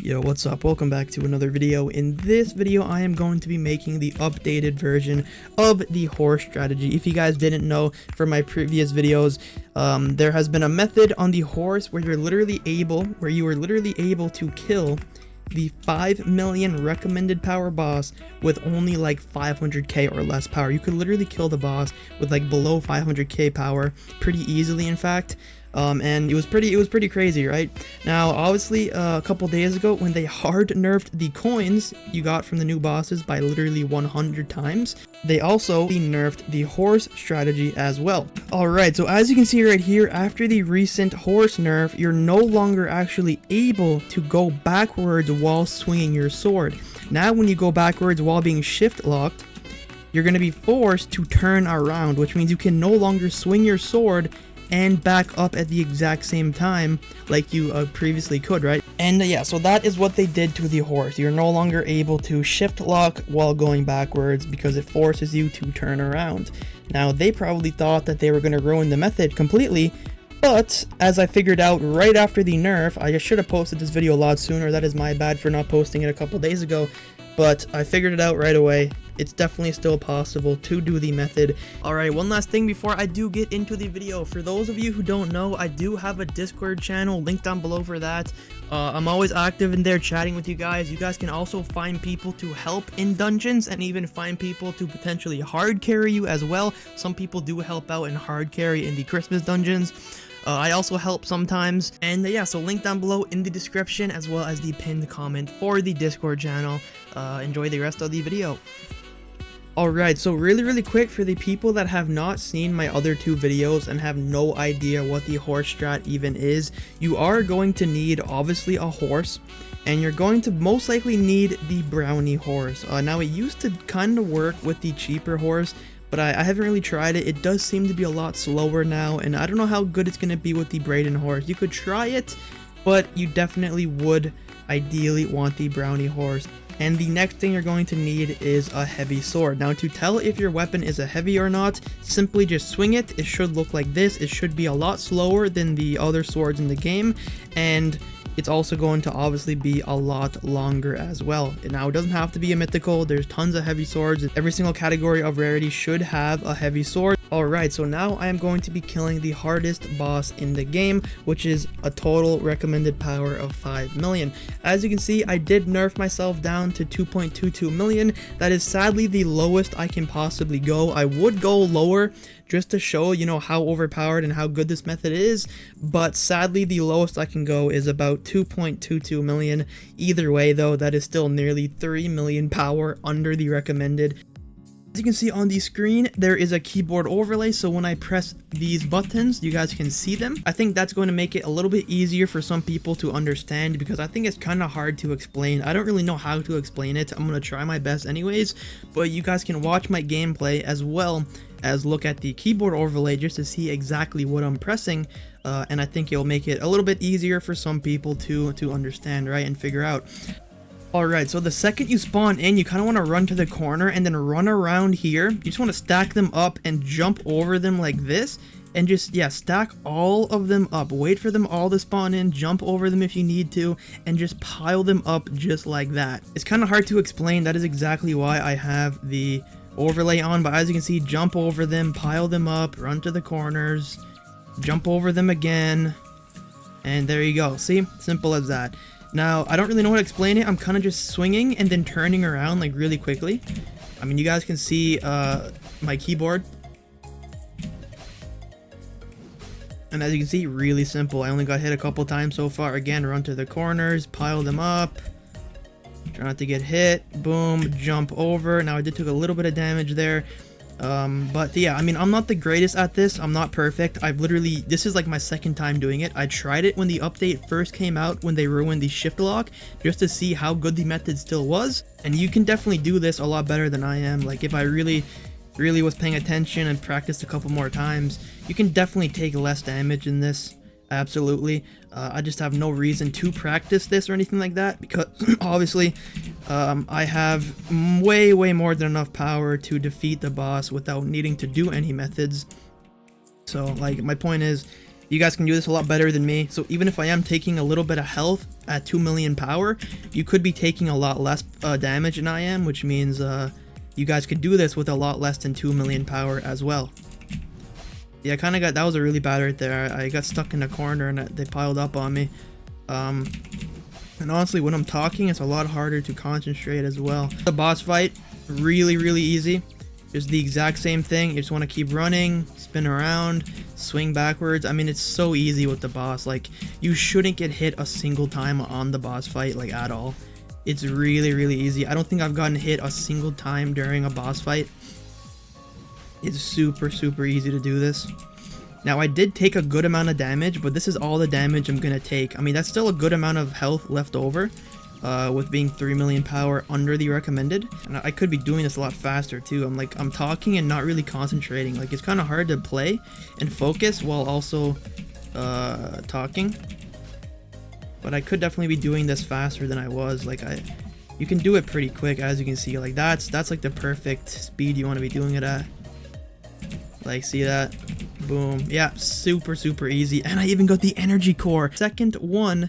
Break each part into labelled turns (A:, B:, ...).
A: Yo, what's up? Welcome back to another video. In this video, I am going to be making the updated version of the horse strategy. If you guys didn't know from my previous videos, there has been a method on the horse where you are literally able to kill the 5 million recommended power boss with only like 500k or less power. You could literally kill the boss with like below 500k power pretty easily, in fact. And it was pretty crazy, right? Now, obviously, a couple days ago, when they hard nerfed the coins you got from the new bosses by literally 100 times, they also nerfed the horse strategy as well. Alright, so as you can see right here, after the recent horse nerf, you're no longer actually able to go backwards while swinging your sword. Now, when you go backwards while being shift locked, you're going to be forced to turn around, which means you can no longer swing your sword and back up at the exact same time like you previously could, right? And yeah, so that is what they did to the horse. You're no longer able to shift lock while going backwards because it forces you to turn around. Now, they probably thought that they were going to ruin the method completely, but as I figured out right after the nerf, I should have posted this video a lot sooner. That is my bad for not posting it a couple days ago, but I figured it out right away. It's definitely still possible to do the method. Alright, one last thing before I do get into the video. For those of you who don't know, I do have a Discord channel, link down below for that. I'm always active in there chatting with you guys. You guys can also find people to help in dungeons and even find people to potentially hard carry you as well. Some people do help out in hard carry in the Christmas dungeons. I also help sometimes, and yeah, so link down below in the description as well as the pinned comment for the Discord channel. Enjoy the rest of the video. Alright, so really quick, for the people that have not seen my other two videos and have no idea what the horse strat even is, you are going to need obviously a horse, and you're going to most likely need the brownie horse. Now, it used to kind of work with the cheaper horse, but I haven't really tried it. It does seem to be a lot slower now, and I don't know how good it's going to be with the Braden horse. You could try it, but you definitely would ideally want the brownie horse. And the next thing you're going to need is a heavy sword. Now, to tell if your weapon is a heavy or not, simply just swing it. It should look like this. It should be a lot slower than the other swords in the game, and it's also going to obviously be a lot longer as well. Now, it doesn't have to be a mythical. There's tons of heavy swords. Every single category of rarity should have a heavy sword. Alright, so now I am going to be killing the hardest boss in the game, which is a total recommended power of 5 million. As you can see, I did nerf myself down to 2.22 million. That is sadly the lowest I can possibly go. I would go lower just to show, you know, how overpowered and how good this method is, but sadly the lowest I can go is about 2.22 million. Either way though, that is still nearly 3 million power under the recommended. As you can see on the screen, there is a keyboard overlay, so when I press these buttons, you guys can see them. I think that's going to make it a little bit easier for some people to understand, because I think it's kind of hard to explain. I don't really know how to explain it. I'm going to try my best anyways, but you guys can watch my gameplay as well as look at the keyboard overlay just to see exactly what I'm pressing, and I think it'll make it a little bit easier for some people to understand, right, and figure out. Alright, so the second you spawn in, you kind of want to run to the corner and then run around here. You just want to stack them up and jump over them like this, and just, yeah, stack all of them up. Wait for them all to spawn in, jump over them if you need to, and just pile them up just like that. It's kind of hard to explain. That is exactly why I have the overlay on, but as you can see, jump over them, pile them up, run to the corners, jump over them again, and there you go. See? Simple as that. Now, I don't really know how to explain it. I'm kind of just swinging and then turning around like really quickly. I mean, you guys can see my keyboard. And as you can see, really simple. I only got hit a couple times so far. Again, run to the corners, pile them up. Try not to get hit. Boom, jump over. Now, I did took a little bit of damage there. But yeah, I mean, I'm not the greatest at this. I'm not perfect. This is like my second time doing it. I tried it when the update first came out, when they ruined the shift lock, just to see how good the method still was. And you can definitely do this a lot better than I am. Like, if I really was paying attention and practiced a couple more times, you can definitely take less damage in this. Absolutely. I just have no reason to practice this or anything like that, because obviously I have way more than enough power to defeat the boss without needing to do any methods. So, like, my point is, you guys can do this a lot better than me. So even if I am taking a little bit of health at 2 million power, you could be taking a lot less damage than I am, which means you guys could do this with a lot less than 2 million power as well. Yeah, I kind of got, that was a really bad right there. I got stuck in a corner and they piled up on me. And honestly, when I'm talking, it's a lot harder to concentrate as well. The boss fight, really easy. Just the exact same thing. You just want to keep running, spin around, swing backwards. I mean, it's so easy with the boss. Like, you shouldn't get hit a single time on the boss fight, like, at all. It's really easy. I don't think I've gotten hit a single time during a boss fight. It's super easy to do this. Now, I did take a good amount of damage, but this is all the damage I'm gonna take. I mean, that's still a good amount of health left over, with being 3 million power under the recommended. And I could be doing this a lot faster too. I'm talking and not really concentrating. Like, it's kind of hard to play and focus while also talking. But I could definitely be doing this faster than I was. Like, you can do it pretty quick, as you can see. Like, that's like the perfect speed you want to be doing it at. Like, see that? Boom. Yeah, super easy. And I even got the energy core. Second one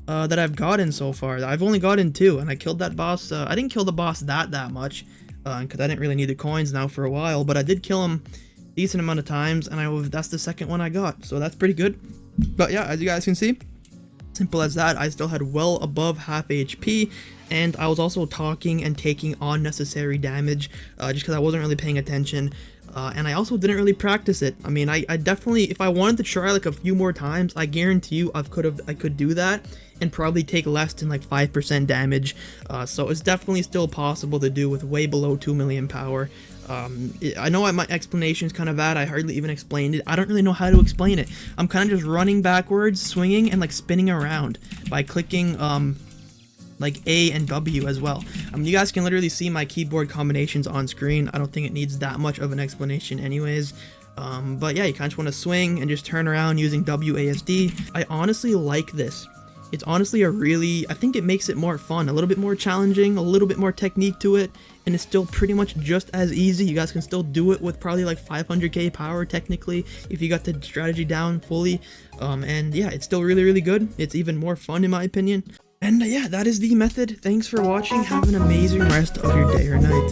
A: that I've gotten so far. I've only gotten 2, and I killed that boss. I didn't kill the boss that much, because I didn't really need the coins now for a while, but I did kill him a decent amount of times, and that's the second one I got, so that's pretty good. But yeah, as you guys can see, simple as that. I still had well above half HP, and I was also talking and taking unnecessary damage, just because I wasn't really paying attention. And I also didn't really practice it. I mean, I definitely, if I wanted to try like a few more times, I guarantee you I could do that and probably take less than like 5% damage. So it's definitely still possible to do with way below 2 million power. I know my explanation is kind of bad. I hardly even explained it. I don't really know how to explain it. I'm kind of just running backwards, swinging, and like spinning around by clicking like A and W as well. You guys can literally see my keyboard combinations on screen. I don't think it needs that much of an explanation anyways. But yeah, you kind of just want to swing and just turn around using WASD. I honestly like this. It's honestly I think it makes it more fun, a little bit more challenging, a little bit more technique to it, and it's still pretty much just as easy. You guys can still do it with probably like 500k power technically, if you got the strategy down fully. And yeah, it's still really good. It's even more fun in my opinion. And yeah, that is the method. Thanks for watching. Have an amazing rest of your day or night.